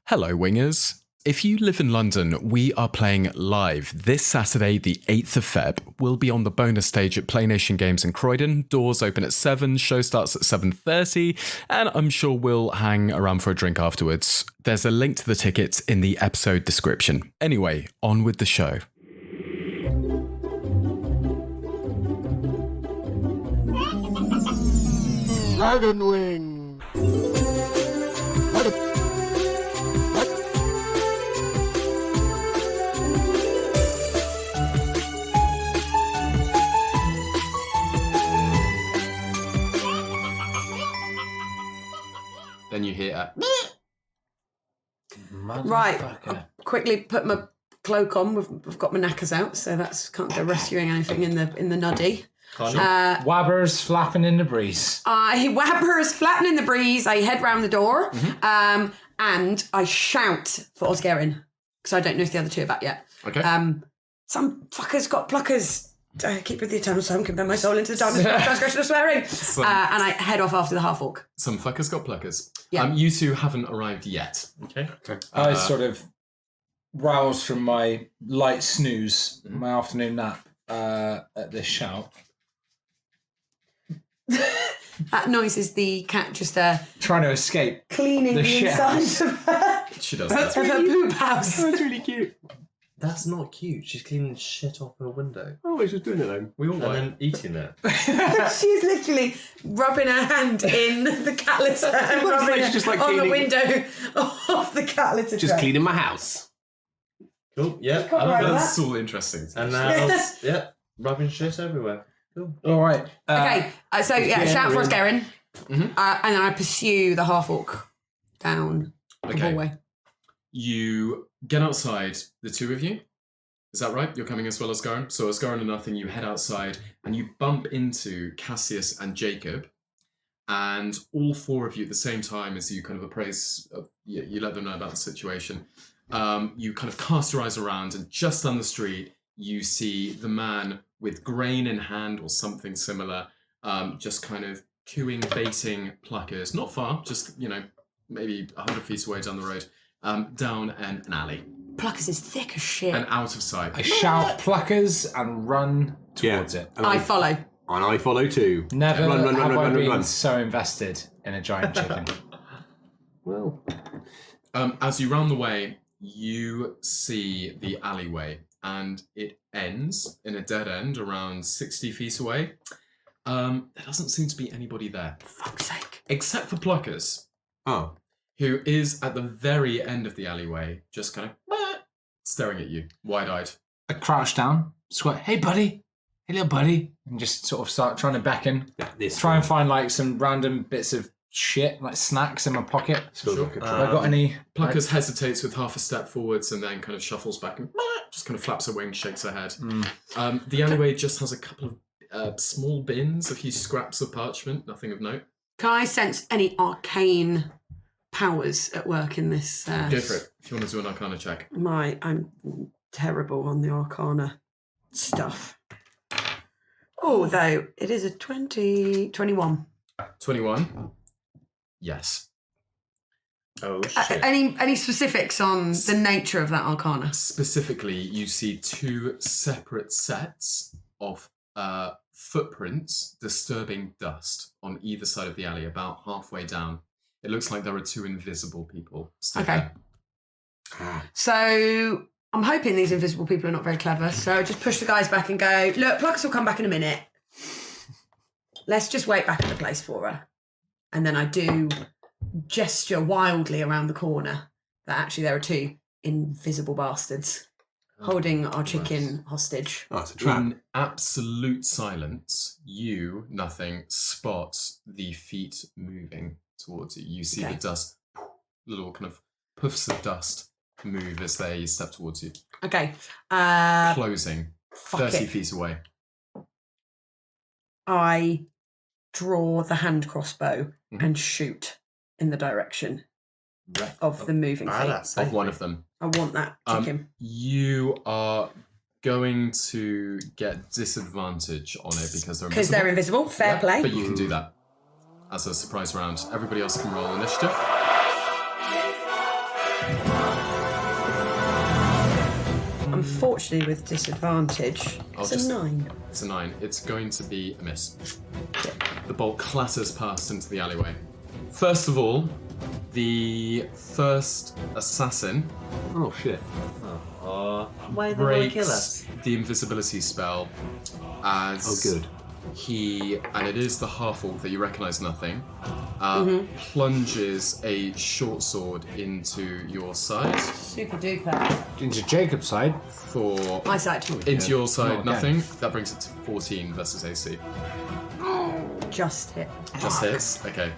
Hello, wingers. If you live in London, we are playing live this Saturday, the 8th of Feb. We'll be on the bonus stage at Playnation Games in Croydon. Doors open at 7, show starts at 7:30, and I'm sure we'll hang around for a drink afterwards. There's a link to the tickets in the episode description. Anyway, on with the show. Dragon Wing! Then you hear Right, I'll quickly put my cloak on. I've got my knackers out, so that's can't go rescuing anything in the nuddy. Wabbers flapping in the breeze. Wabbers flapping in the breeze. I head round the door, and I shout for Osgerin because I don't know if the other two are back yet. Okay. Some fuckers got pluckers. Keep with the eternal sun, compare my soul into the darkness, transgression of swearing. And I head off after the half-orc. Some fuckers got pluckers. Yeah. You two haven't arrived yet. Okay. I sort of rouse from my light snooze, my afternoon nap, at this shout. That noise is the cat just Trying to escape. cleaning the shit inside of her, She does of that. her poop house. That's really cute. That's not cute. She's cleaning shit off her window. Oh, he's just doing it then. We all And then eating it. She's literally rubbing her hand in the cat litter and looks rubbing like it she's just, like, on the cleaning- window of the cat litter Just tray. cleaning my house. Cool. Yeah. Can't I love write that. that. That's all interesting. And now, rubbing shit everywhere. Cool. All right. Okay, so shout for Osgerin, Mhm. and then I pursue the half-orc down the Okay. hallway. You get outside, the two of you. Is that right? You're coming as well as Garen? So as Garen and nothing, you head outside and you bump into Cassius and Jacob. And all four of you at the same time as you kind of appraise, you let them know about the situation. You kind of cast your eyes around, and just down the street, you see the man with grain in hand or something similar, just kind of cooing, baiting pluckers, not far, just, maybe 100 feet away down the road, down an alley Pluckers is thick as shit. and out of sight. I shout pluckers and run towards it. And I follow. And I follow too. Never Run, run, have run, I run, been run. so invested in a giant chicken. Well, As you round the way, you see the alleyway, and it ends in a dead end around 60 feet away. There doesn't seem to be anybody there, Fuck's sake. except for Pluckers, oh. who is at the very end of the alleyway, just kind of staring at you, wide-eyed. I crouch down, sweat, hey buddy, hey little buddy, and just sort of start trying to beckon. Yeah, this Try and find like some random bits of shit, like snacks in my pocket. feels Sure. like a Have I got any? Pluckers hesitates with half a step forwards and then kind of shuffles back and just kind of flaps her wings, shakes her head. The alleyway just has a couple of small bins, a few scraps of parchment, nothing of note. Can I sense any arcane powers at work in this? Go for it, if you want to do an Arcana check. I'm terrible on the arcana stuff. Oh, though, it is a 21. 21. Yes. Oh, shit. Any specifics on the nature of that arcana? Specifically, you see two separate sets of footprints disturbing dust on either side of the alley, about halfway down. It looks like there are two invisible people still Okay. there. So I'm hoping these invisible people are not very clever. So I just push the guys back and go, look, Pluckers will come back in a minute. Let's just wait back at the place for her. And then I do gesture wildly around the corner that actually there are two invisible bastards holding our chicken hostage. Oh, it's a trap. In absolute silence, you, nothing, spot the feet moving towards you. You see Okay. the dust, little kind of puffs of dust move as they step towards you. Okay. Closing, Fuck 30 it. feet away. I draw the hand crossbow and shoot in the direction of the moving feet. Badass. Of one of them. I want that chicken. You are going to get disadvantage on it because they're Because invisible. they're invisible. Fair Yeah, play. But you can do that as a surprise round. Everybody else can roll initiative. unfortunately with disadvantage. I'll It's just- a 9. It's a 9. It's going to be a miss. The bolt clatters past into the alleyway. First of all, the first assassin Oh shit. Why do they want to kill breaks us? the invisibility spell as Oh good. he, and it is the half-orc that you recognise nothing, plunges a short sword into your side Super duper. Into Jacob's side. for... My side. Into your Not side, again. nothing. That brings it to 14 versus AC. Just hit. Just hits? Okay.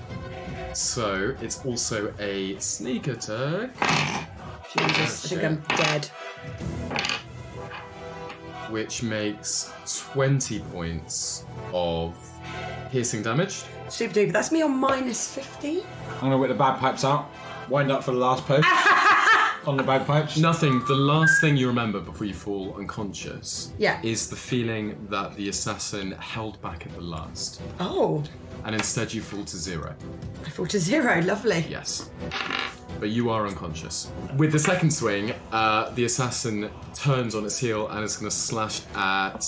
So, it's also a sneak attack, Jesus, I think I'm dead. which makes 20 points of piercing damage. Super duper. That's me on minus 50. I'm gonna whip the bagpipes out. Wind up for the last post on the bagpipes. Nothing. The last thing you remember before you fall unconscious Yeah. is the feeling that the assassin held back at the last, Oh, and instead you fall to 0. I fall to 0. Lovely. Yes. But you are unconscious. With the second swing, the assassin turns on its heel and is going to slash at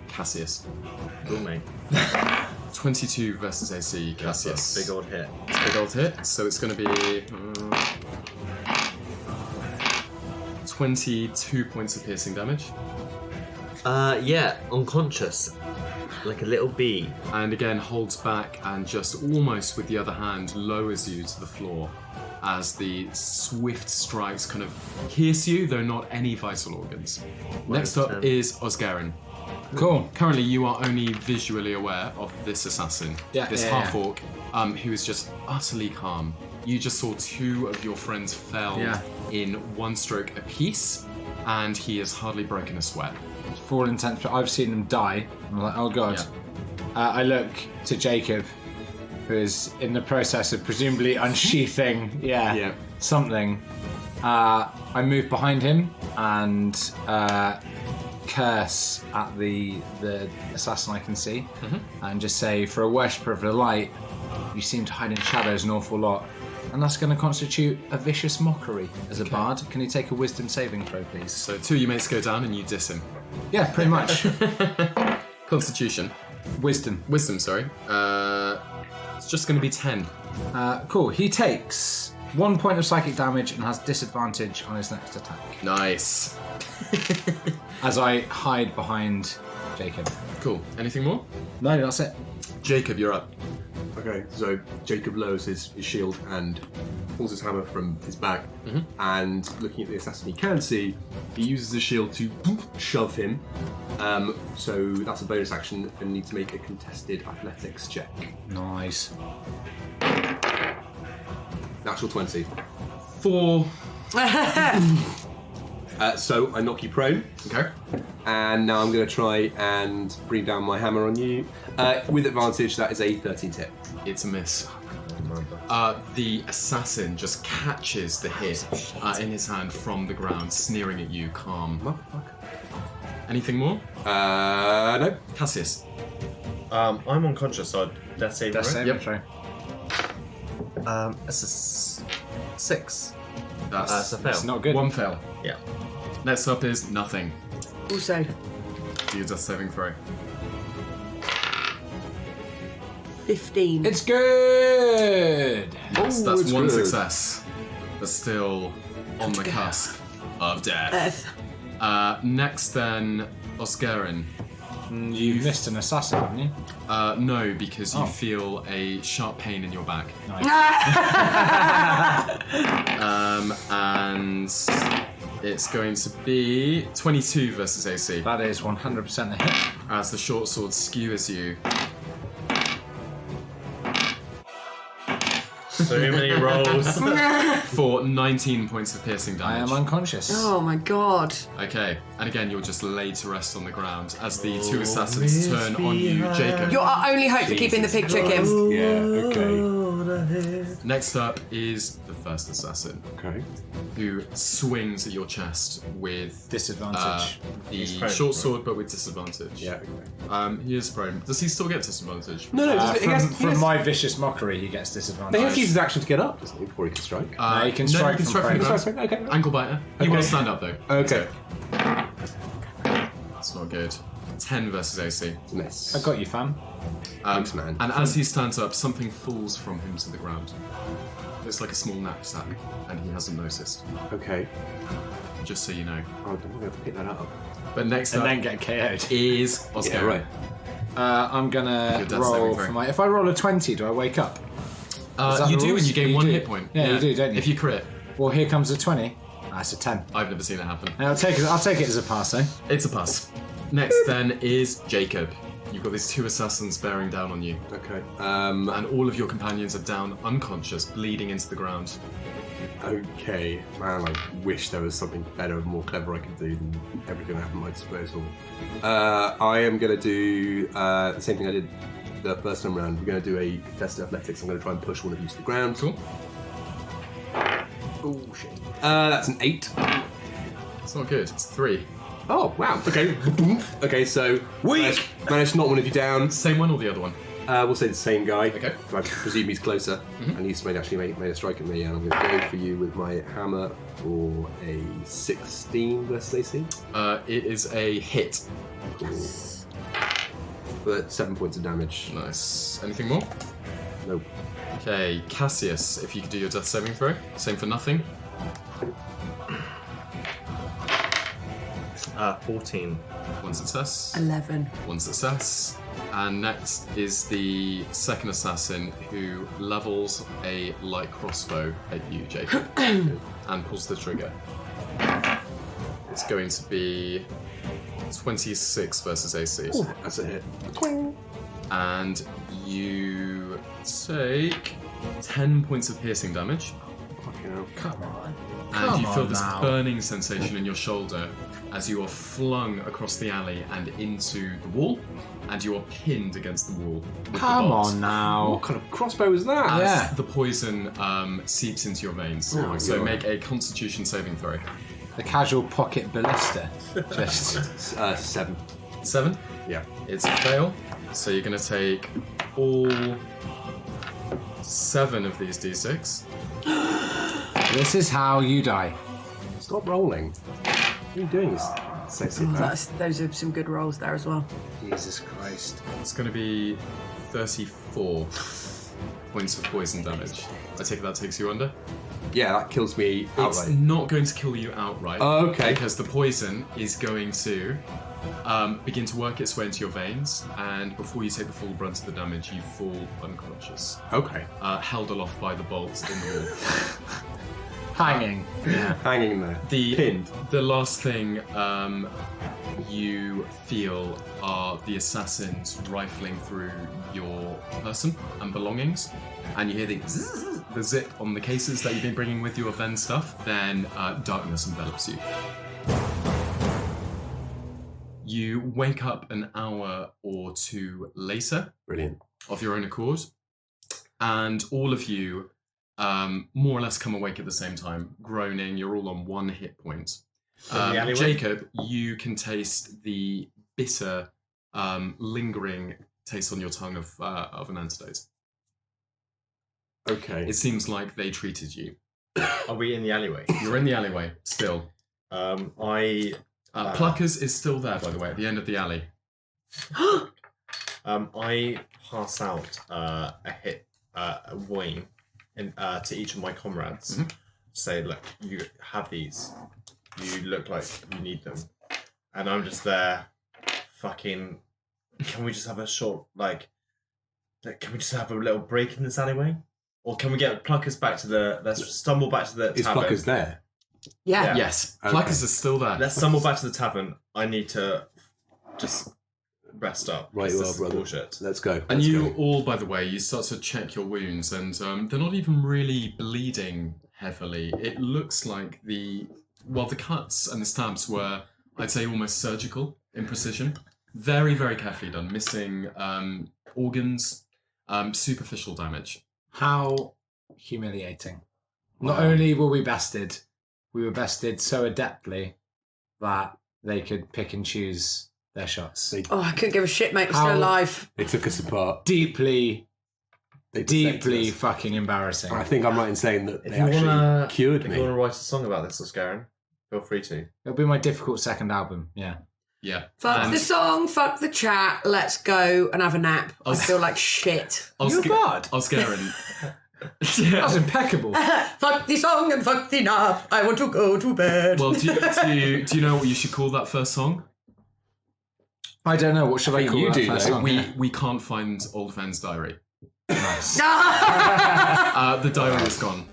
Cassius. Cool, mate. 22 versus AC, Cassius. Big old hit. It's a big old hit, so it's going to be 22 points of piercing damage. Yeah, unconscious. Like a little bee. And again, holds back and just almost with the other hand lowers you to the floor as the swift strikes kind of pierce you, though not any vital organs. Next up is Osgarin. Cool. Currently, you are only visually aware of this assassin, Yeah, this yeah, half-orc, who is just utterly calm. You just saw 2 of your friends fell Yeah. in 1 stroke apiece, and he has hardly broken a sweat. For all intents, but I've seen them die. I'm like, oh god. I look to Jacob, who is in the process of presumably unsheathing, something. I move behind him and curse at the assassin I can see, and just say, for a worshipper of the light, you seem to hide in shadows an awful lot. And that's going to constitute a vicious mockery as a bard. Can you take a wisdom saving throw, please? So 2 of your mates go down and you diss him. Yeah, pretty much. Constitution. Wisdom. Wisdom, sorry. It's just going to be 10. Cool. He takes 1 point of psychic damage and has disadvantage on his next attack. Nice. As I hide behind Jacob. Cool. Anything more? No, that's it. Jacob, you're up. Okay, so Jacob lowers his shield and pulls his hammer from his back, and looking at the assassin he can see, he uses the shield to shove him. So that's a bonus action and need to make a contested athletics check. Nice. Natural 20. 4. So I knock you prone. Okay. And now I'm going to try and bring down my hammer on you. With advantage, that is a 13 hit. It's a miss. The assassin just catches the hit in his hand from the ground, sneering at you, calm. Motherfucker. Anything more? No. Cassius. I'm unconscious, so death saving, Death right? saving throw. It's a 6. That's a fail. It's not good. 1 fail. Yeah. Next up is nothing. Also, Do your death saving throw. 15. It's good! Yes, Oh, that's it's 1 good. success. But still on the cusp of death. Earth. Next then, Osgarin. You've missed an assassin, haven't you? No, because you Oh. feel a sharp pain in your back. Nice. And it's going to be 22 versus AC. That is 100% a hit. As the short sword skewers you. So many rolls. For 19 points of piercing I damage. am unconscious. Oh my god. Okay, and again, you're just laid to rest on the ground as the 2 assassins turn on you, Jacob. You're our only hope for keeping the picture, Kim. Yeah, okay. Next up is the first assassin, Okay. who swings at your chest with Disadvantage. the prone, short right? sword, but with disadvantage. Yeah, okay. He is prone. Does he still get disadvantage? No, From my vicious mockery, he gets disadvantage. But he has to use his action to get up, doesn't he, before he can strike? No, he can strike you can from strike from prone. the ground. Okay. Ankle biter. You Okay. want to stand up though. Okay. It's not good. 10 versus AC. It's a miss. I got you, fam. Thanks, man. And as he stands up, something falls from him to the ground. Looks like a small knapsack, and he hasn't noticed. Okay. Just so you know. Oh, I'm going to have to pick that up. But next And up then get KO'd. is Oscar. Yeah, right. I'm gonna Your dad's saving roll throw. for my... If I roll a 20, do I wake up? that You the do, rules? and you gain You 1 do. hit point. Yeah, you do, don't you? If you crit. Well, here comes a 20. That's a 10. I've never seen it happen. And I'll take it as a pass, eh? It's a pass. Next, then, is Jacob. You've got these 2 assassins bearing down on you. Okay. And all of your companions are down unconscious, bleeding into the ground. Okay. Man, I wish there was something better and more clever I could do than everything I have at my disposal. I am going to do the same thing I did the first time round. We're going to do a contested athletics. I'm going to try and push one of you to the ground. Cool. Oh, shit. That's an 8. It's not good. It's 3. Oh, wow. Okay. Okay, so... Managed to knock one of you down. Same one or the other one? We'll say the same guy. Okay. I presume he's closer. And he's made a strike at me, and I'm going to go for you with my hammer for a 16 versus AC. It is a hit. Cool. But 7 points of damage. Nice. Anything more? Nope. Okay, Cassius, if you could do your death saving throw. Same for nothing. 14. 1 success. 11. 1 success. And next is the second assassin who levels a light crossbow at you, Jacob, and pulls the trigger. It's going to be 26 versus AC. Ooh, that's a hit. And you take 10 points of piercing damage. Fucking hell. Come on. And you feel on this now. burning sensation in your shoulder as you are flung across the alley and into the wall, and you are pinned against the wall. With Come the bolt. on now. What kind of crossbow is that? As Yeah. the poison seeps into your veins. Oh, so God. make a Constitution saving throw. The casual pocket ballista. Just 7. 7. Yeah. It's a fail. So you're going to take all 7 of these d6. this is how you die. Stop rolling. What are you doing? Sexy Those are some good rolls there as well. Jesus Christ. It's going to be 34 points of poison damage. I take it that takes you under? Yeah, that kills me It's outright. not going to kill you outright. Oh, okay. Because the poison is going to begin to work its way into your veins, and before you take the full brunt of the damage, you fall unconscious, Okay. held aloft by the bolts in the wall. Hanging. Yeah. Hanging there. Pinned. The last thing you feel are the assassins rifling through your person and belongings, and you hear the zzz, the zip on the cases that you've been bringing with you of Ven stuff. Then darkness envelops you. You wake up an hour or 2 later Brilliant. of your own accord, and all of you more or less come awake at the same time, groaning. You're all on 1 hit point. the alleyway? Jacob, you can taste the bitter, lingering taste on your tongue of an antidote. Okay. It seems like they treated you. Are we in the alleyway? You're in the alleyway still. I Pluckers is still there, by the way, at the end of the alley. I pass out a hit, a warning, to each of my comrades. Mhm. Say, look, you have these. You look like you need them, and I'm just there, fucking. Can we just have a short, can we just have a little break in this alleyway, or can we get Pluckers back to the? Let's stumble back to the Is tavern. Pluckers there? Yeah. Yeah. Yes, Okay. Pluckers is still there. Let's stumble back to the tavern. I need to just rest up. Right, 'cause you this are, is brother. bullshit. Let's go. And Let's you go. all, by the way, you start to check your wounds, and they're not even really bleeding heavily. It looks like the cuts and the stabs were, I'd say, almost surgical in precision. Very, very carefully done, missing organs, superficial damage. How humiliating. Not only were we bested so adeptly that they could pick and choose their shots. Oh, I couldn't give a shit, mate. We're How- still alive. They took us apart. Deeply They dissected deeply us. fucking embarrassing. I think I'm right in saying that If they you actually wanna, cured if me. you want to write a song about this, Oscarin, feel free to. It'll be my difficult second album. Yeah. Yeah. Fuck the song, fuck the chat, let's go and have a nap. I feel like shit. You're bad. Oscarin. That was impeccable. Fuck the song and fuck the nap. I want to go to bed. Well, do you know what you should call that first song? I don't know. What should I call you that do, first though. song? We can't find Old Fan's diary. Nice. The diary is gone.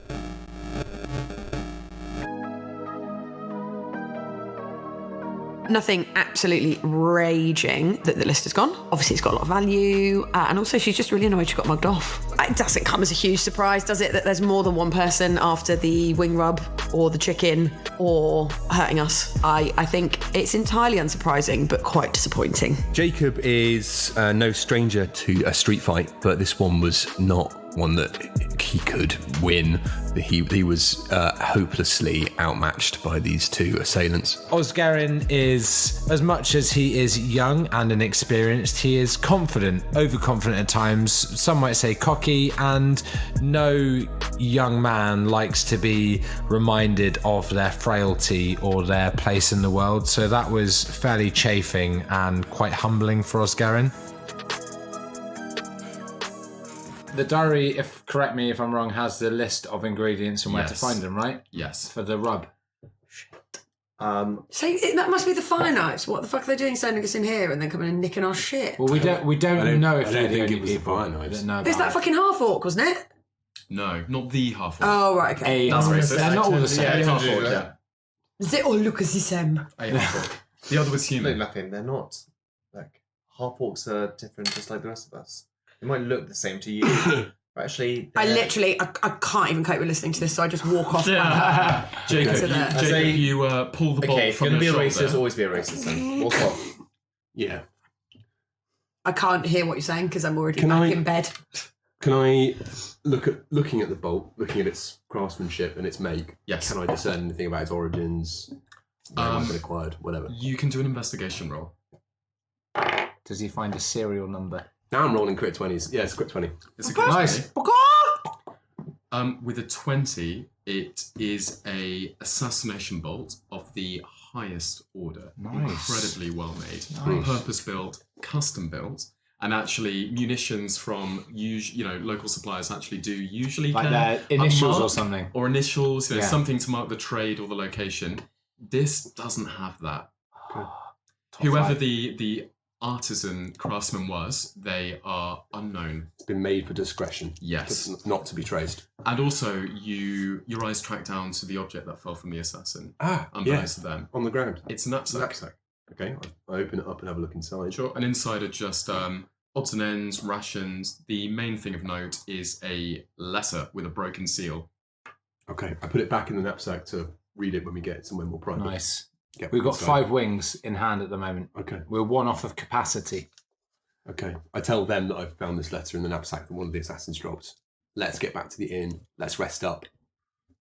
Nothing absolutely raging that the list has gone. Obviously, it's got a lot of value. And also, she's just really annoyed she got mugged off. It doesn't come as a huge surprise, does it, that there's more than one person after the wing rub or the chicken or hurting us? I think it's entirely unsurprising, but quite disappointing. Jacob is no stranger to a street fight, but this one was not one that he could win. He was hopelessly outmatched by these two assailants. Oscarin is, as much as he is young and inexperienced, he is confident, overconfident at times, some might say cocky, and no young man likes to be reminded of their frailty or their place in the world, so that was fairly chafing and quite humbling for Oscarin. The diary, correct me if I'm wrong, has the list of ingredients and where to find them, right? Yes. For the rub. So that must be the fire knives. What the fuck are they doing sending us in here and then coming and nicking our shit? Well, we don't know if they're the think only it was the people fire knives. that know It's about that it. fucking half-orc, wasn't it? No, not the half orc. Oh, right, okay. That's racist. They're not all the same. Yeah, half orc, yeah. They all look as the same. A half orc. The other was Look, human. nothing. They're not. Like, half orcs are different, just like the rest of us. They might look the same to you, but actually, I can't even cope with listening to this, so I just walk off. Jacob, So there. you pull the bolt okay. If from you're gonna your be a shoulder. racist, always be a racist. Then walk off. Yeah. I can't hear what you're saying because I'm already Can back I- in bed. Can I looking at the bolt, looking at its craftsmanship and its make? Yes. Can I discern anything about its origins? Where it might have been acquired, whatever. You can do an investigation roll. Does he find a serial number? Now I'm rolling crit 20s. Yeah, it's crit 20. It's a good Nice. With a 20, it is a assassination bolt of the highest order. Nice. Incredibly well made. Nice. Purpose built, custom built. And actually, munitions from local suppliers actually do usually Like care their initials a mark or something. or initials, Yeah. something to mark the trade or the location. This doesn't have that. Top Whoever five. the artisan craftsman was, they are unknown. It's been made for discretion. Yes. Not to be traced. And also, your eyes track down to the object that fell from the assassin. Ah, Unbeknownst to them. On the ground. It's a knapsack. Knapsack. Okay, I open it up and have a look inside. Sure. And inside are just odds and ends, rations. The main thing of note is a letter with a broken seal. Okay, I put it back in the knapsack to read it when we get somewhere more private. Nice. Get We've got inside. 5 wings in hand at the moment. Okay, We're 1 off of capacity. okay. I tell them that I've found this letter in the knapsack that one of the assassins dropped. Let's get back to the inn. Let's rest up.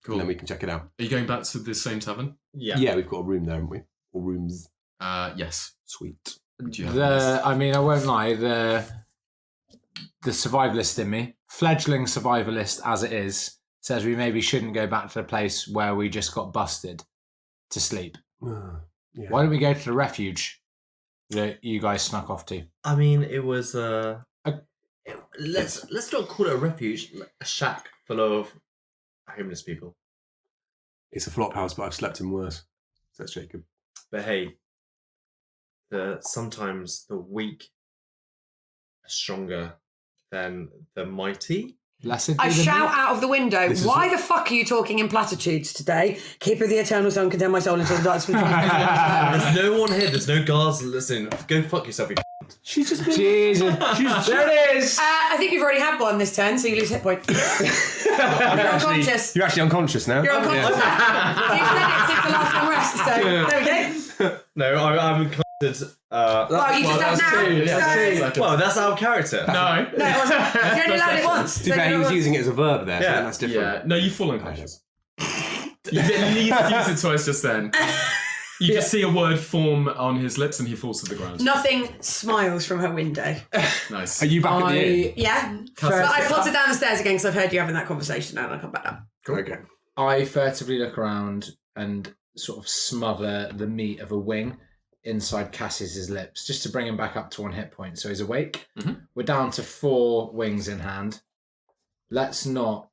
Cool. And then we can check it out. Are you going back to the same tavern? Yeah. We've got a room there, haven't we? Or rooms. Yes. Sweet. Do you have this? I won't lie, the survivalist in me, fledgling survivalist as it is, says we maybe shouldn't go back to the place where we just got busted to sleep. Yeah. Why don't we go to the refuge that you guys snuck off to? I mean, it was let's not call it a refuge, a shack full of homeless people. It's a flop house, but I've slept in worse. Says Jacob. But hey, sometimes the weak are stronger than the mighty. Blessed I be the shout meek. out of the window, This is why what- the fuck are you talking in platitudes today? Keeper of the eternal sun, condemn my soul until the darkness. There's no one here. There's no guards. Listen, go fuck yourself. You She's just been. Jesus. There it is. I think you've already had one this turn, so you lose hit point. You're unconscious. You're actually unconscious now. You're unconscious. You've said it since the last long rest, so there we go. No, I'm inclined. Well, you just have now. Well, that's out of character. No. No, it wasn't. You only allowed it once. To be fair, he was using it as a verb there, so Yeah. that's different. Yeah. No, you fall unconscious. You at least used it twice just then. You just see a word form on his lips and he falls to the ground. Nothing smiles from her window. Nice. Are you back at the inn? Yeah. But I plotted down the stairs again because I've heard you having that conversation and I'll come back down. Okay. I furtively look around and sort of smother the meat of a wing. inside Cassius's lips, just to bring him back up to 1 hit point. So he's awake. Mm-hmm. We're down to 4 wings in hand. Let's not.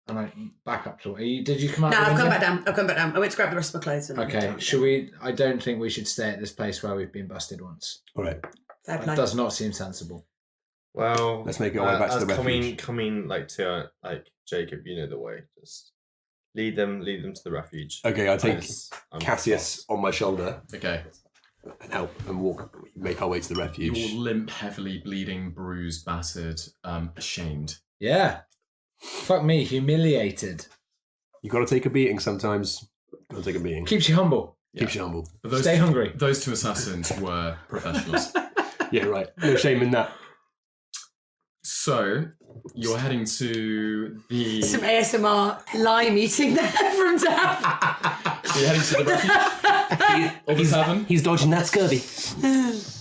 And I back up to. Did you come out? No, the I've come window? back down. I've come back down. I went to grab the rest of my clothes. And Okay, should we? I don't think we should stay at this place where we've been busted once. All right. Fair That play. does not seem sensible. Well, Let's make our way back to the refuge. Coming like to Jacob, you know the way. Just lead them to the refuge. Okay, I take I'm Cassius on my shoulder Okay. and help and make our way to the refuge. You're limp, heavily bleeding, bruised, battered, ashamed. Yeah. Fuck me, humiliated. You got to take a beating sometimes. Got to take a beating. Keeps you humble. Keeps you humble. But Stay hungry. Those 2 assassins were professionals. Yeah, right. No shame in that. So you're heading to the. Some ASMR lime eating there from down. So you're heading to the refuge. Or the tavern. He's dodging that scurvy.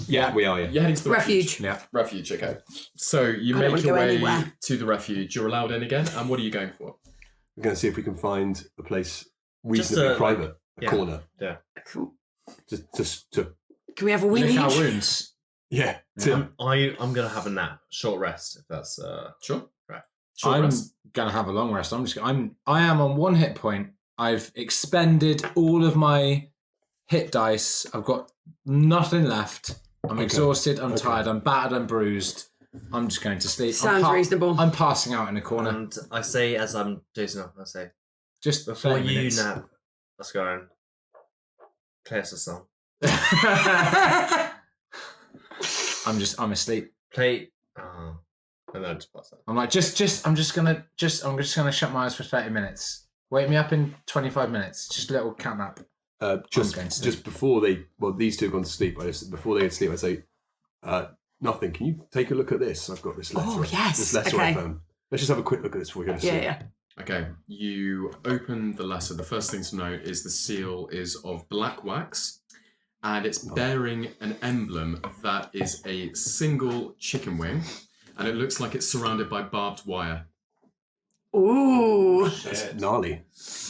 Yeah, we are. Yeah. You're heading to the Refuge. Yeah. Refuge. Okay. So you I don't make wanna your go way anywhere. to the refuge. You're allowed in again. And what are you going for? We're going to see if we can find a place Just reasonably a, private, a yeah. corner, Cool. just to Can we have a Lick wing our each? wounds. yeah. To, I'm gonna have a nap, short rest, if that's Sure. Right. Short I'm rest. gonna have a long rest. I am on 1 hit point. I've expended all of my hit dice. I've got nothing left. I'm Okay. exhausted. I'm Okay. tired. I'm battered. I'm bruised. I'm just going to sleep. Sounds reasonable. I'm passing out in a corner. And I say, as I'm dozing off, I say, Just before 30 you minutes. nap, let's go and play us a song. I'm asleep. Play. And then just pass out. I'm like, I'm just gonna shut my eyes for 30 minutes. Wake me up in 25 minutes. Just a little cat nap. just before these 2 have gone to sleep. Before they go to sleep, I say, nothing. Can you take a look at this? I've got this letter. Oh, yes. This letter I Okay. found. Let's just have a quick look at this before we go to sleep. Yeah. Okay. You open the letter. The first thing to note is the seal is of black wax. And it's bearing an emblem that is a single chicken wing. And it looks like it's surrounded by barbed wire. Ooh. That's gnarly.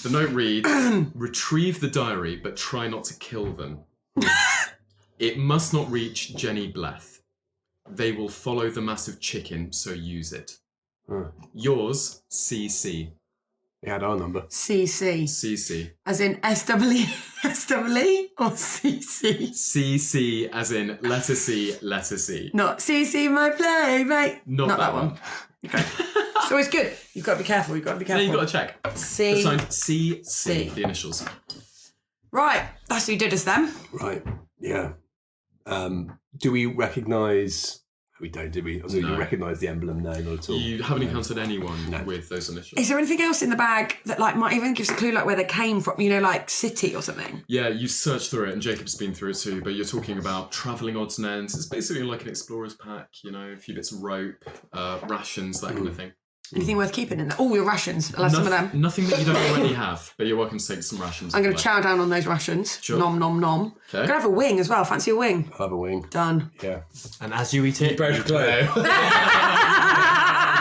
The note reads, retrieve the diary, but try not to kill them. It must not reach Jenny Bleth. They will follow the massive chicken, so use it. Yours, CC. He had our number. CC. CC. As in SWE or CC? CC as in letter C, letter C. Not CC my playmate. Not that one. Okay. So it's good. You've got to be careful. You've got to be Then careful. you've got to check. It's C. signed CC, C. the initials. Right. That's who did us then. Right. Yeah. Do we recognise... We don't, do we? Do No. you recognise the emblem? No, not at all. You haven't encountered anyone No. with those initials. Is there anything else in the bag that might even give us a clue where they came from? Like city or something? Yeah, you've searched through it, and Jacob's been through it too, but you're talking about travelling odds and ends. It's basically like an explorer's pack, a few bits of rope, rations, that kind of thing. Anything worth keeping in there? Oh, your rations. I'll have some of them. Nothing that you don't already have, but you're welcome to take some rations. I'm going if to you like. chow down on those rations. Sure. Nom, nom, nom. Okay. I'm going to have a wing as well. Fancy a wing. I'll have a wing. Done. Yeah. And as you eat it, both glow.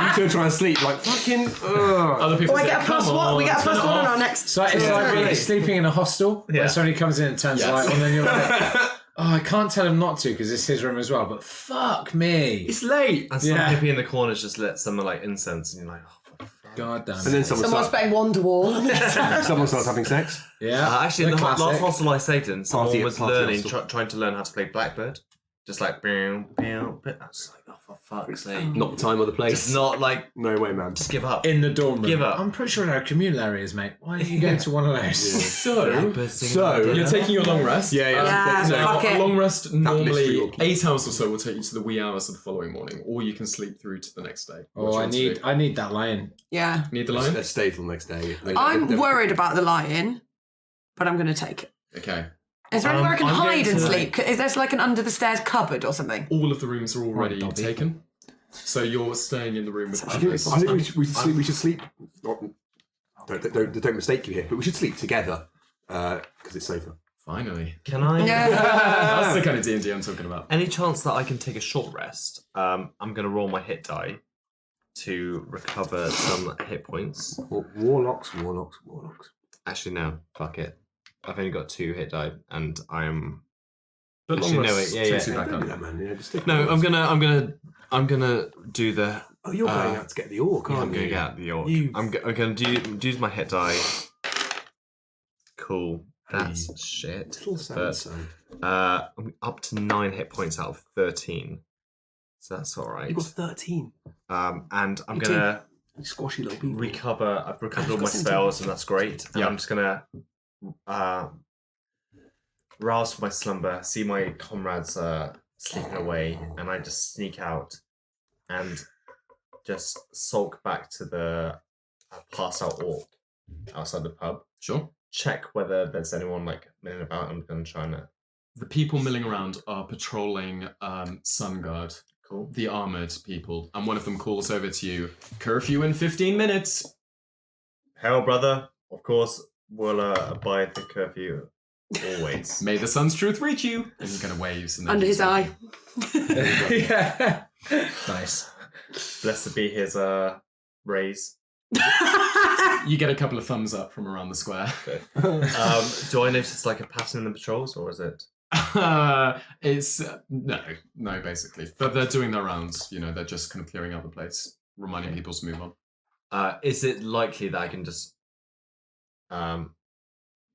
You two are trying to sleep like fucking... Other people Oh, I say, get a plus "Come one. We get a turn plus it one on off." our next. So it's like Really? sleeping in a hostel where Yeah. somebody comes in and turns the Yes. light on, and then you're like, oh, I can't tell him not to because it's his room as well, but fuck me. It's late. and some Yeah. hippie in the corners just lit some like incense, and you're like, oh, for fuck. God damn And then it. Someone's starts playing Wonderwall. having sex. Yeah. Actually, the the last classic. hostel I stayed in, someone Party- was party learning, hostel. trying to learn how to play Blackbird. Just like, bow, bow, bow. I was like, oh, for fuck's sake. Not the time or the place. Just not like, No way, man. just give up. In the dorm room. Give up. I'm pretty sure there are communal areas, mate. Why are you going to one of those? So, You're taking your long rest. Yeah, Now, fuck it. a long rest mystery normally will keep- 8 hours or so will take you to the wee hours of the following morning, or you can sleep through to the next day. What do Oh, you I want to need do? that lion. Yeah. Need the line? Let's stay till the next day. I'm worried about the lion, but I'm going to take it. Okay. Is there anywhere I can I'm hide going and to- sleep? Is there like an under the stairs cupboard or something? All of the rooms are already Dobby. taken. So you're staying in the room with I think, others. I think we should sleep. Don't mistake you here, but we should sleep together because it's safer. Finally. Can I? That's the kind of D&D I'm talking about. Any chance that I can take a short rest? I'm going to roll my hit die to recover some hit points. Warlocks. Actually, no. Fuck it. I've only got 2 hit die, and I'm But long Actually, no, rest yeah, takes yeah. you back Don't up. do that, man. Yeah, just stick No, with I'm it. gonna do the. Oh, you're going out to get the orc, Yeah, I'm aren't gonna you? get out the orc. You- I'm gonna use my hit die. Cool. That's shit. Little sad But son. I'm up to 9 hit points out of 13, so that's all right. You got 13. And I'm You gonna You squashy little people. recover. I've recovered all got my 17. spells, and that's great. And Yeah. I'm just gonna rouse from my slumber, see my comrades sleeping away, and I just sneak out and just sulk back to the passed out orc outside the pub. Sure. Check whether there's anyone like milling about. I'm gonna try and The people milling around are patrolling Sun Guard, cool. the armoured people, and one of them calls over to you, curfew in 15 minutes. Hell, brother. Of course, we'll abide the curfew always. May the sun's truth reach you. And he kind of waves. And then Under keeps his eye. walking. yeah. Nice. Blessed be his rays. You get a couple of thumbs up from around the square. Do I notice like a pattern in the patrols, or is it? It's no, basically. But they're doing their rounds. You know, they're just kind of clearing out the place, reminding people to move on. Is it likely that I can just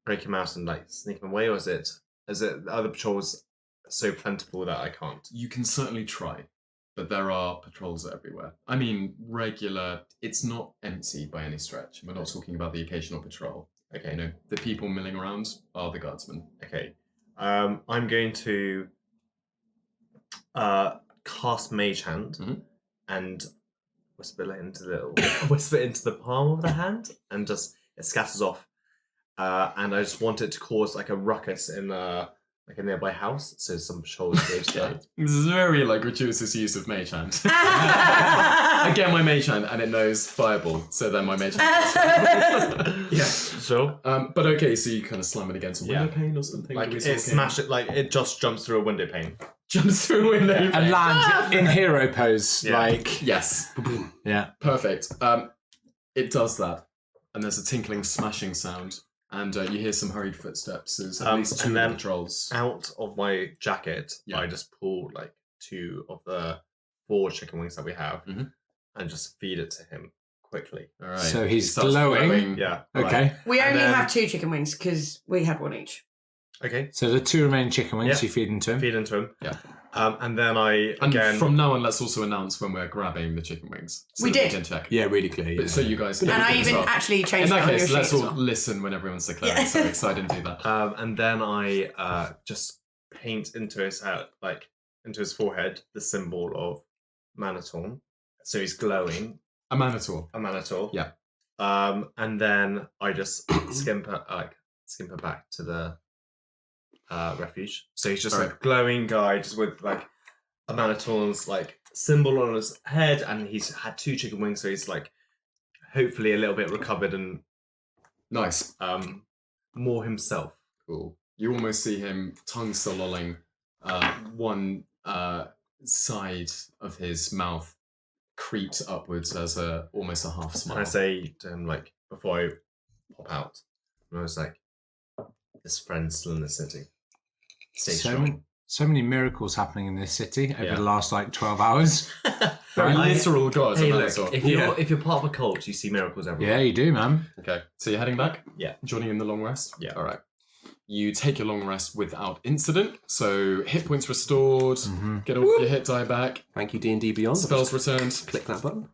break him out and like sneak him away, or is it are the patrols so plentiful that I can't? You can certainly try, but there are patrols everywhere. I mean, regular. It's not empty by any stretch. We're not talking about the occasional patrol. Okay. You know, the people milling around are the guardsmen. Okay. I'm going to cast Mage Hand and whisper it into the palm of the hand, and just it scatters off. And I just want it to cause like a ruckus in like a nearby house, so some patrols go to that. This is very like gratuitous use of Mage Hand. I get my Mage Hand and it knows Fireball, so then my Mage Hand. Yeah, sure. But okay, so you kind of slam it against a window pane or something. Like it smashed it, like it just jumps through a window pane. Jumps through a window pane. And lands in hero pose. Yeah. Like, Yes. yeah. Perfect. It does that, and there's a tinkling, smashing sound, and you hear some hurried footsteps. There's at least two and then patrols. Out of my jacket, Yeah. I just pull like 2 of the 4 chicken wings that we have, Mhm. and just feed it to him quickly. All right. So He he's starts glowing. Yeah. Okay. We And only then- have 2 chicken wings because we had one each. Okay. So the 2 remaining chicken wings Yeah. you feed into him. Feed into him. Yeah. And then I And again. from now on, let's also announce when we're grabbing the chicken wings. So We that did. can check. Yeah, really clear. Yeah. But so you guys. And I as even well. actually In changed it that on your case, sheet let's as all well. listen when everyone's declaring. Yeah. So excited to do that. And then I just paint into his into his forehead the symbol of Manatorn. So he's glowing. A Manator. A Manator. Yeah. And then I just skimper back to the refuge. So he's just Alright. a glowing guy, just with like a Manatorn's like symbol on his head, and he's had 2 chicken wings, so he's like hopefully a little bit recovered and Nice. more himself. Cool. You almost see him, tongue still lolling, one side of his mouth creeps upwards as almost a half smile. And I say to him, like, before I pop out, and I was like, this friend's still in the city. Stay strong. So many miracles happening in this city over Yeah. the last like 12 hours. Very Right. literal gods. Hey, of look, that sort. if you're part of a cult, you see miracles everywhere. Yeah, you do, man. Okay, so you're heading back? Yeah. Joining in the long rest? Yeah. All right. You take your long rest without incident, so hit points restored, get all your hit die back, Thank you, D&D Beyond. spells returned. Click that button.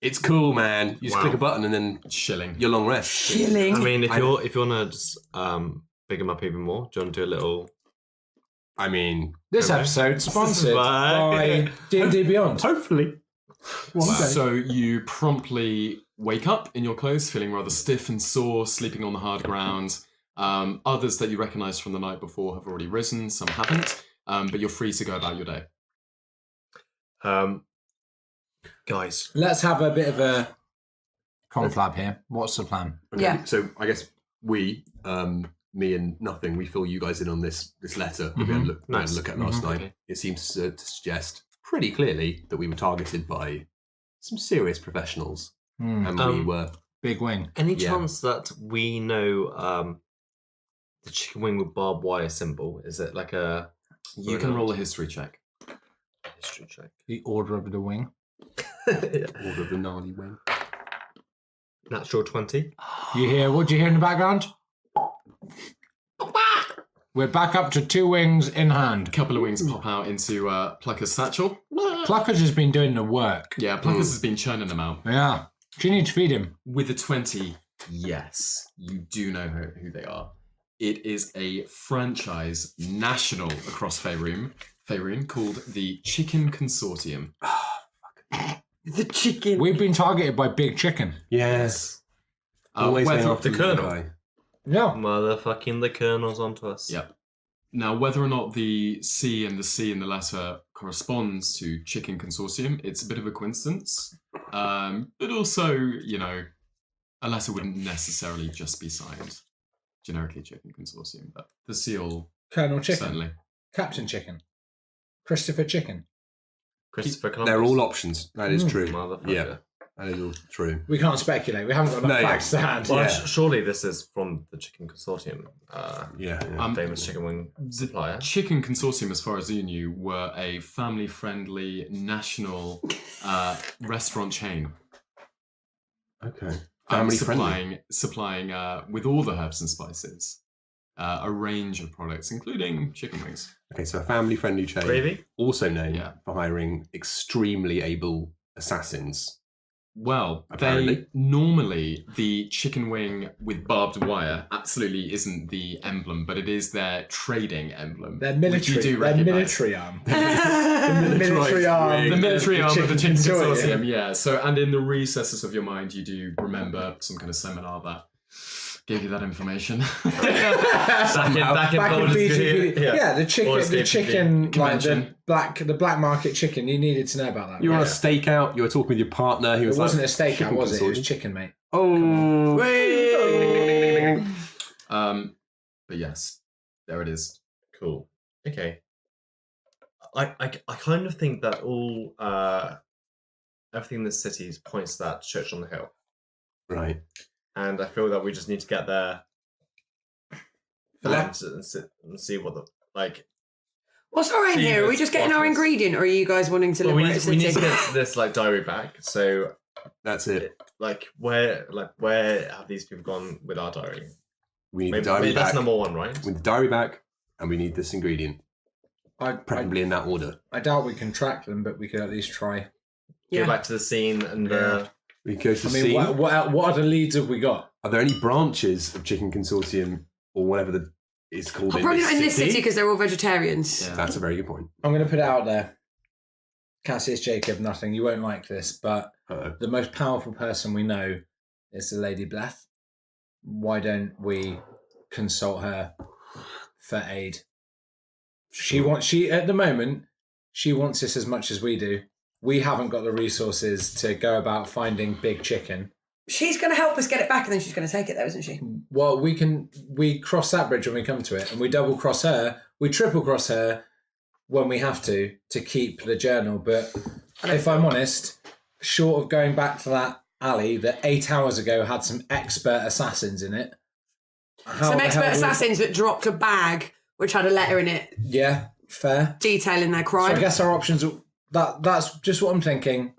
It's cool, man. You just Wow. click a button and then Shilling. your long rest. Chilling. I mean, if you wanna just big him up even more, do you want to do a little? I mean, This Okay. episode sponsored Bye. by D&D Beyond. hopefully. One day. So you promptly wake up in your clothes, feeling rather stiff and sore, sleeping on the hard ground. Others that you recognise from the night before have already risen, some haven't, but you're free to go about your day. Guys, Let's have a bit of a conflab here. What's the plan? Okay, Yeah. So I guess we, me and Nothing, we fill you guys in on this letter that we had a look, we had a Nice. look at last night. Okay. It seems to suggest pretty clearly that we were targeted by some serious professionals, and we were. Big win. any Yeah. chance that we know the chicken wing with barbed wire symbol? Is it like a... You can roll a history check. History check. The Order of the Wing. Order of the gnarly wing. Natural 20. You hear? What do you hear in the background? We're back up to 2 wings in hand. A couple of wings pop out into Plucker's satchel. Pluckers has been doing the work. Yeah, Pluckers has been churning them out. Yeah. Do you need to feed him? With a 20, yes, you do know who they are. It is a franchise national across Faerun called the Chicken Consortium. The chicken. We've been targeted by Big Chicken. Yes. Always whether- after the Colonel. guy. Yeah. Motherfucking the Colonel's onto us. Yep. Now, whether or not the C in the letter corresponds to Chicken Consortium, it's a bit of a coincidence. But also, a letter wouldn't necessarily just be signed generically Chicken Consortium, but the seal Colonel Chicken. certainly. Captain Chicken. Christopher Chicken. Christopher Columbus. They're all options. That is true. Motherfucker. Yeah, that is all true. We can't speculate. We haven't got enough No, yeah. facts to hand. Well, Yeah. surely this is from the Chicken Consortium. Yeah. Famous chicken wing supplier. Chicken Consortium, as far as you knew, were a family-friendly national restaurant chain. Okay. Family friendly. Supplying with all the herbs and spices, a range of products, including chicken wings. Okay, so a family friendly chain. Gravy? Also known Yeah. for hiring extremely able assassins. Well, Apparently. normally the chicken wing with barbed wire absolutely isn't the emblem, but it is their trading emblem. They're which military. you do They're recognise. military arm. The military arm. The military arm of the Chicken Consortium. Consortium, yeah. So, and in the recesses of your mind, you do remember some kind of seminar that gave you that information. Back in Baldur's BGP. Gate. Yeah, the Baldur's chicken, Gate like convention. the black market chicken. You needed to know about that. You were on a Yeah. stakeout, you were talking with your partner. He It was wasn't like, a steakhouse, Chicken was it? It was Consortium. chicken, mate. Oh, But yes, there it is. Cool. Okay. I kind of think that all everything in the city points to that church on the hill, right. and I feel that we just need to get there Yeah. and see what the like. What's our aim See here? Are we this just getting our bottles. ingredient, or are you guys wanting to Well, we liberate need a to city? get this like diary back. So That's it. where have these people gone with our diary? We need Maybe, the diary maybe that's back. number one, right? We need the diary back, and we need this ingredient, preferably in that order. I doubt we can track them, but we could at least try. Go back to the scene and We go to I mean, see. what other leads have we got? Are there any branches of Chicken Consortium or whatever it's called Oh, in probably this not in this city because they're all vegetarians. Yeah. That's a very good point. I'm going to put it out there. Cassius Jacob, nothing. You won't like this, but Uh-oh. the most powerful person we know is the Lady Bleth. Why don't we consult her for aid? She at the moment, she wants this as much as we do. We haven't got the resources to go about finding Big Chicken. She's going to help us get it back, and then she's going to take it, though, isn't she? Well, we cross that bridge when we come to it, and we double cross her, we triple cross her when we have to keep the journal. But if I'm honest, short of going back to that alley that 8 hours ago had some expert assassins in it. Some expert assassins that dropped a bag which had a letter in it Yeah, fair. detailing their So crime. I guess our options. That's just what I'm thinking.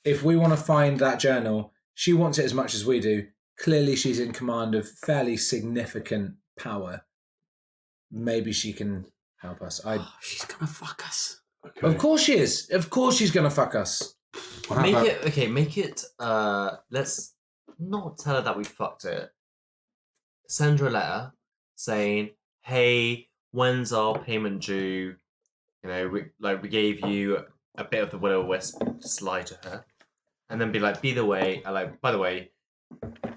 If we want to find that journal, she wants it as much as we do. Clearly, she's in command of fairly significant power. Maybe she can help us. She's going to fuck us. Okay. Of course she is. Of course she's going to fuck us. Well, how Make about- it okay. Make it. Let's not tell her that we fucked it. Send her a letter saying, "Hey, when's our payment due? You know, we gave you a bit of the will-o-wisp. Just lie to her, and then be like, by the way,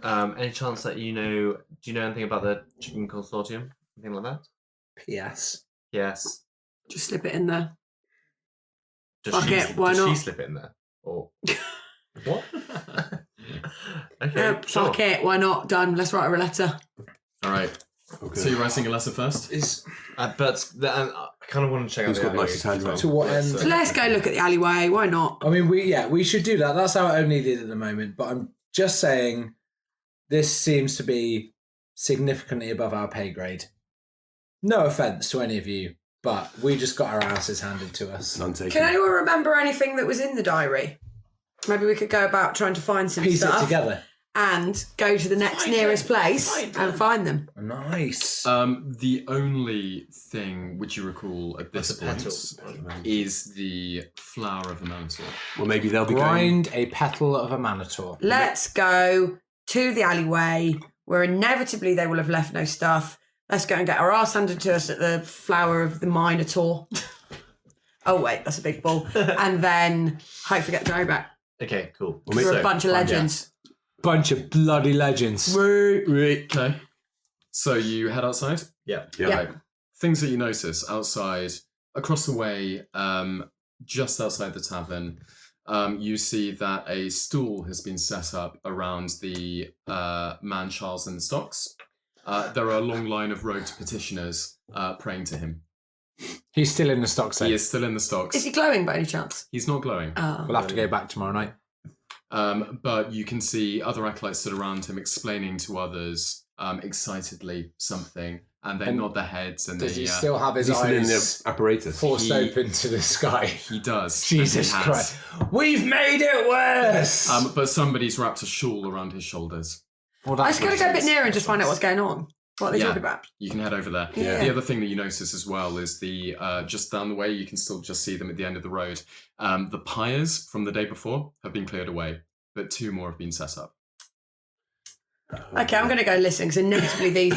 any chance that you know? Do you know anything about the Chicken Consortium? Anything like that? P.S. Yes. Just slip it in there. Does Fuck she, it, why does not? she slip it in there? Or what? Okay, sure. Fuck it, why not? Done. Let's write her a letter. All right. Okay. So you're writing a letter first? But I kind of want to check Who's out got the nicest alleyway handwriting? as To what Let's, end? So let's go look at the alleyway. Why not? I mean, we should do that. That's our only lead at the moment. But I'm just saying, this seems to be significantly above our pay grade. No offence to any of you, but we just got our asses handed to us. None taken. Can anyone remember anything that was in the diary? Maybe we could go about trying to find some Piece stuff it together. and go to the next nearest place and find them. Nice. The only thing which you recall at this point is the flower of the mantle. Well, maybe they'll be going... Grind a petal of a manitor. Let's go to the alleyway where inevitably they will have left no stuff. Let's go and get our arse handed to us at the flower of the Minotaur. Oh, wait, that's a big ball. And then hopefully get the diary back. Okay, cool. We're a bunch of legends. Bunch of bloody legends. Okay. So you head outside? Yeah. Okay. Things that you notice outside, across the way, just outside the tavern, you see that a stool has been set up around the man Charles in the stocks. There are a long line of robed petitioners praying to him. He's still in the stocks. He is still in the stocks. Is he glowing by any chance? He's not glowing. Oh. We'll have to go back tomorrow night. But you can see other acolytes sit around him explaining to others excitedly something, and they nod their heads. And Does they, he still have his Is he still in eyes the apparatus? forced open to the sky? He does. Jesus and he has. Christ. We've made it worse! But somebody's wrapped a shawl around his shoulders. Well, I just got to go a bit nearer and just find out what's going on. What are they Yeah. talking about? You can head over there. Yeah. The other thing that you notice as well is the just down the way, you can still just see them at the end of the road. The pyres from the day before have been cleared away, but 2 more have been set up. Okay, I'm going to go listen because inevitably these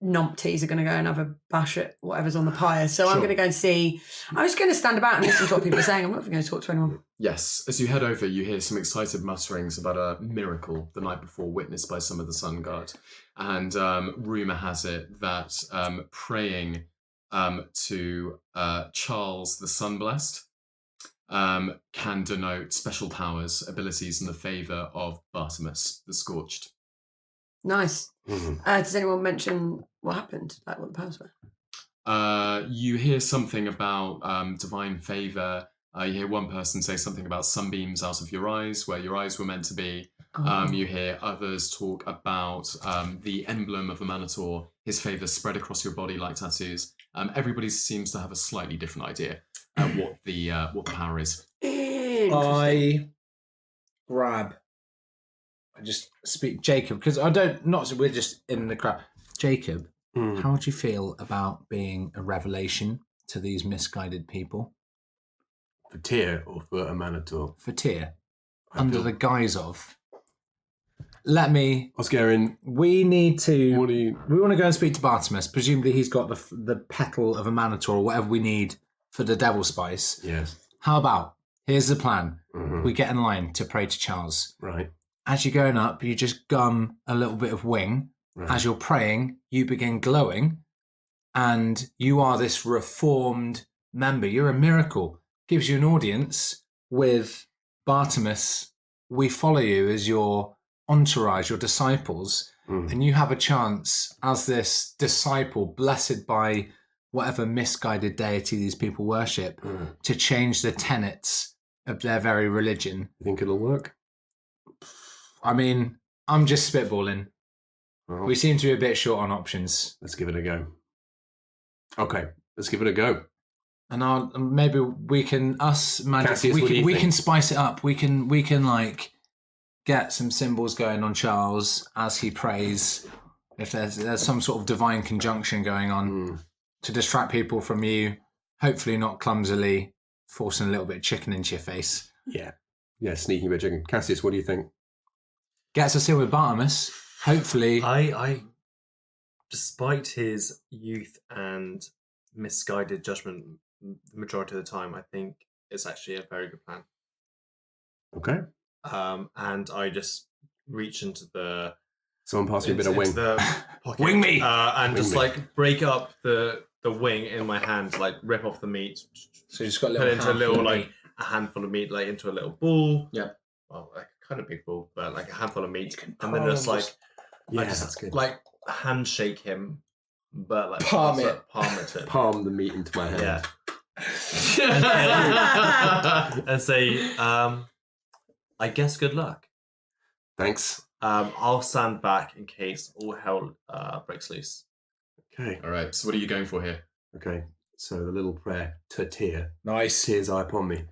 numpties are going to go and have a bash at whatever's on the pyre. So I'm going to go and see. I'm just going to stand about and listen to what people are saying. I'm not even going to talk to anyone. Yes, as you head over, you hear some excited mutterings about a miracle the night before witnessed by some of the Sun Guard. And rumour has it that praying to Charles the Sun-Blessed can denote special powers, abilities in the favour of Bartimus the Scorched. Nice. Mhm. Does anyone mention what happened? Like what the powers were? You hear something about divine favour. You hear one person say something about sunbeams out of your eyes, where your eyes were meant to be. You hear others talk about the emblem of the Minotaur, his favour spread across your body like tattoos. Everybody seems to have a slightly different idea what the power is. I just speak Jacob, because we're just in the crowd. Jacob, how would you feel about being a revelation to these misguided people? For Tyr or for a Minotaur? For Tyr, under the guise of... Oscarin, We need to... what do you... We want to go and speak to Bartimus. Presumably he's got the petal of a Minotaur or whatever we need for the devil spice. Yes. How about, here's the plan. Mhm. We get in line to pray to Charles. Right. As you're going up, you just gum a little bit of wing. Right. As you're praying, you begin glowing, and you are this reformed member. You're a miracle. Gives you an audience with Bartimus. We follow you as your entourage, your disciples, and you have a chance as this disciple, blessed by whatever misguided deity these people worship, to change the tenets of their very religion. You think it'll work? I mean, I'm just spitballing. Well, We seem to be a bit short on options. let's give it a go. Okay, let's give it a go. And maybe we can Cassius, what do you we think? can spice it up. We can like get some symbols going on Charles as he prays. If there's some sort of divine conjunction going on to distract people from you, hopefully not clumsily forcing a little bit of chicken into your face. Yeah. Yeah, sneaking a bit of chicken. Cassius, what do you think? Gets us in with Bartimus. Hopefully, I, despite his youth and misguided judgment, the majority of the time, I think it's actually a very good plan. Okay. And I just reach into the Someone pass me a bit of into wing. the pocket, Wing me! and Wing just me. like break up the wing in my hand, like rip off the meat, so you just got a put little it into a handful little of like meat. a handful of meat, like into a little ball. Yeah. Well, like kind of big ball, but like a handful of meat, can and then just palm like Yeah, I just that's good. like handshake him, but like Palm it. palm it. Palm the meat into my hand. Yeah. And say, I guess good luck. Thanks. I'll stand back in case all hell breaks loose. Okay. All right. So what are you going for here? Okay. So the little prayer to tear. Nice. Tears eye upon me.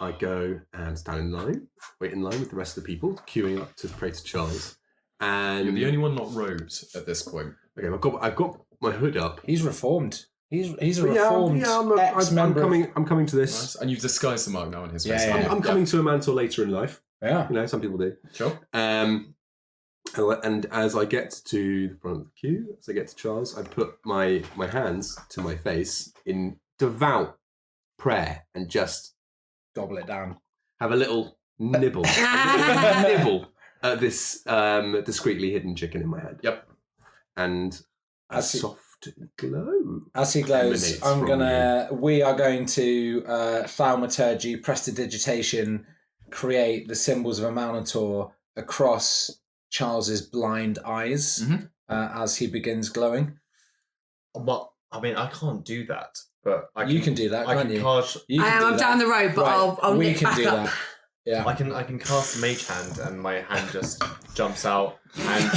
I go and stand in line, wait in line with the rest of the people, queuing up to pray to Charles. And You're the only one not robed at this point. okay, I've got my hood up. He's reformed. He's a reformed I'm ex-member. I'm coming to this. Nice. And you've disguised the mark now on his Yeah, face. yeah. I'm coming to a mantle later in life. Yeah. You know, some people do. Sure. And as I get to the front of the queue, as I get to Charles, I put my hands to my face in devout prayer and just Gobble it down. have a little nibble, nibble at this discreetly hidden chicken in my hand. Yep. And a As he- soft glow. As he glows, emanates from we are going to thaumaturgy, prestidigitation, create the symbols of a Minotaur across Charles's blind eyes as he begins glowing. Well, I mean, I can't do that, but You can do that, I can't can you? cast. You can I'm do down that. the road, but Right, I'll we nip can back do up. that. Yeah. I can cast Mage Hand, and my hand just jumps out and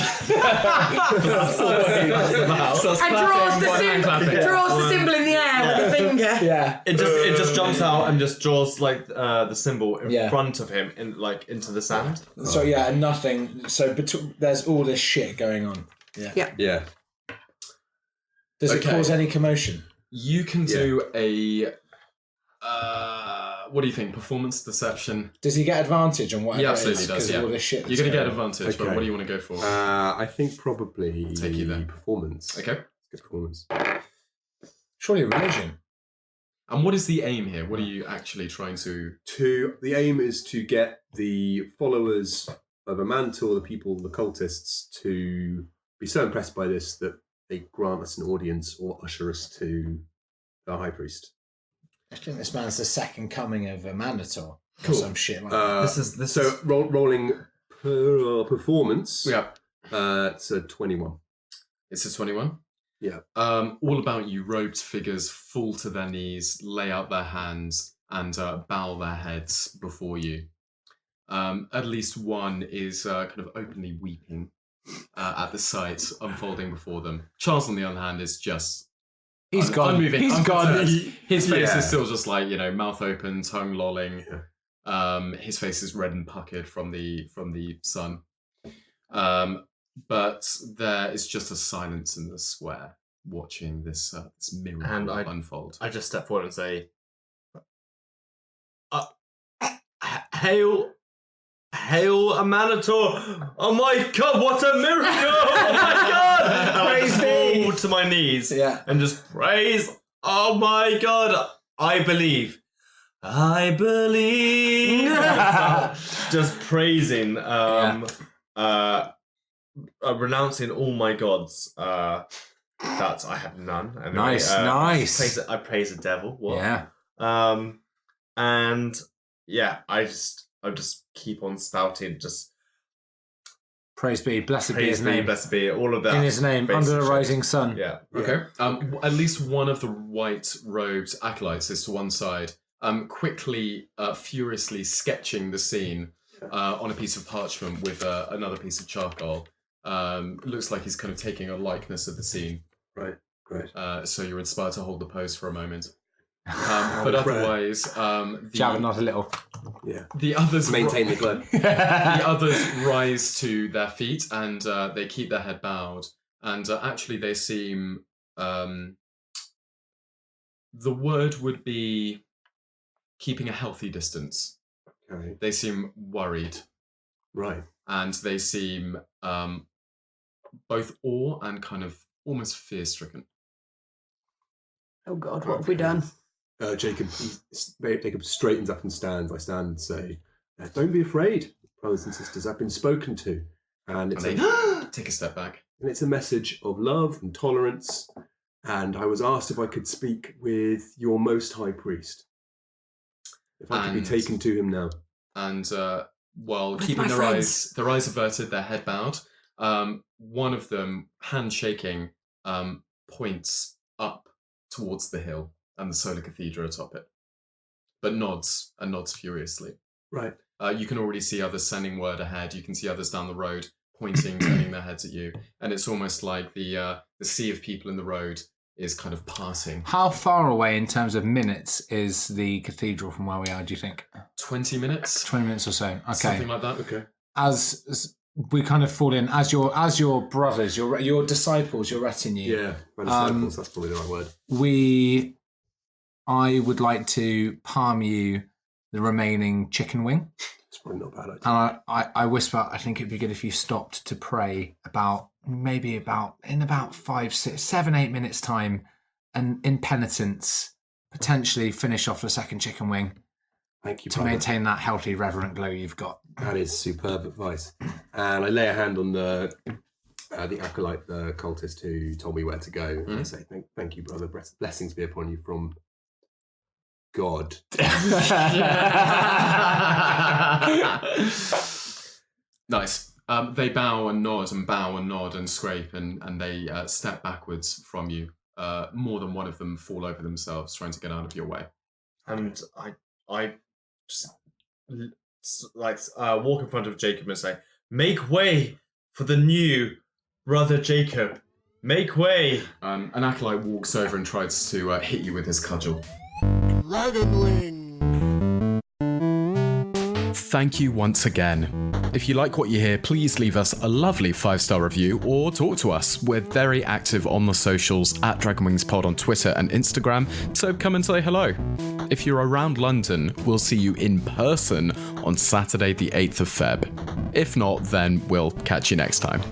Draws the symbol in the air with the finger. Yeah. It just jumps out and just draws like the symbol in Yeah. front of him into the sand. So yeah, and nothing. So there's all this shit going on. Yeah. Yeah. Does it Okay. cause any commotion? You can do a. What do you think? Performance deception. Does he get advantage on whatever He absolutely it is does, because yeah. of all this shit? You're going to get going on? advantage, but Okay. what do you want to go for? I think probably Take you then. performance. Okay. Good performance. Surely religion. And what is the aim here? What are you actually trying to? The aim is to get the followers of Amantor, the people, the cultists, to be so impressed by this that they grant us an audience or usher us to the high priest. I think this man's the second coming of a Minotaur. Cool. Or some shit like that. This So is rolling performance. Yeah. It's a 21. It's a 21. Yeah. All about you, robed figures fall to their knees, lay out their hands, and bow their heads before you. At least one is kind of openly weeping at the sight unfolding before them. Charles, on the other hand, is just He's gone. unmoving. He's unconcerned. gone. His face Yeah. is still just like, mouth open, tongue lolling. Yeah. His face is red and puckered from the sun. But there is just a silence in the square, watching this miracle And unfold. I just step forward and say, "Hail, hail, a Minotaur! Oh my God, what a miracle! Oh my God!" And I just fall to my knees and just praise. Oh my God, I believe. I believe. Just praising, renouncing all my gods. That I have none. Anyway, Nice. I praise the devil. What? Yeah. And yeah, I just keep on spouting. Just Praise be, blessed be praise his be, name. blessed be, all of that. In his name, basic under a shit. rising sun. Yeah. Okay. At least one of the white-robed acolytes is to one side, quickly, furiously sketching the scene on a piece of parchment with another piece of charcoal. Looks like he's kind of taking a likeness of the scene. Right. Great. So you're inspired to hold the pose for a moment. But otherwise, Java not a little. Yeah. the others Maintain the glow. the others rise to their feet and they keep their head bowed. And actually, they seem. The word would be keeping a healthy distance. Okay. They seem worried, Right. and they seem both awe and kind of almost fear-stricken. Oh God, what have we done? Jacob straightens up and stands. I stand and say, "Don't be afraid, brothers and sisters. I've been spoken to, and And it's they take a step back. a message of love and tolerance. And I was asked if I could speak with your most high priest. If I could be And- taken to him now." And while With keeping my their friends. eyes averted, their head bowed, one of them, hand shaking, points up towards the hill and the solar cathedral atop it, but nods furiously. Right. You can already see others sending word ahead. You can see others down the road pointing, turning their heads at you, and it's almost like the the sea of people in the road is kind of passing. How far away in terms of minutes is the cathedral from where we are, do you think? 20 minutes? 20 minutes or so. Okay. Something like that. Okay. As we kind of fall in, as your brothers, your disciples, your retinue. Yeah, my disciples, that's probably the right word. I would like to palm you the remaining chicken wing. It's probably not a bad idea. And I whisper, I think it'd be good if you stopped to pray in about 5, 6, 7, 8 minutes time, and in penitence, potentially finish off the second chicken wing. Thank you, to brother. maintain that healthy, reverent glow you've got. That is superb advice. And I lay a hand on the acolyte, the cultist who told me where to go, and I say, "Thank you, brother. Blessings be upon you from God." Nice. They bow and nod and scrape, and they step backwards from you. More than one of them fall over themselves, trying to get out of your way. And I just walk in front of Jacob and say, "Make way for the new brother Jacob. Make way." An acolyte walks over and tries to hit you with his cudgel. Dragon Wing. Thank you once again. If you like what you hear, please leave us a lovely 5-star review or talk to us. We're very active on the socials at DragonWingsPod on Twitter and Instagram, so come and say hello. If you're around London, we'll see you in person on Saturday the 8th of Feb. If not, then we'll catch you next time.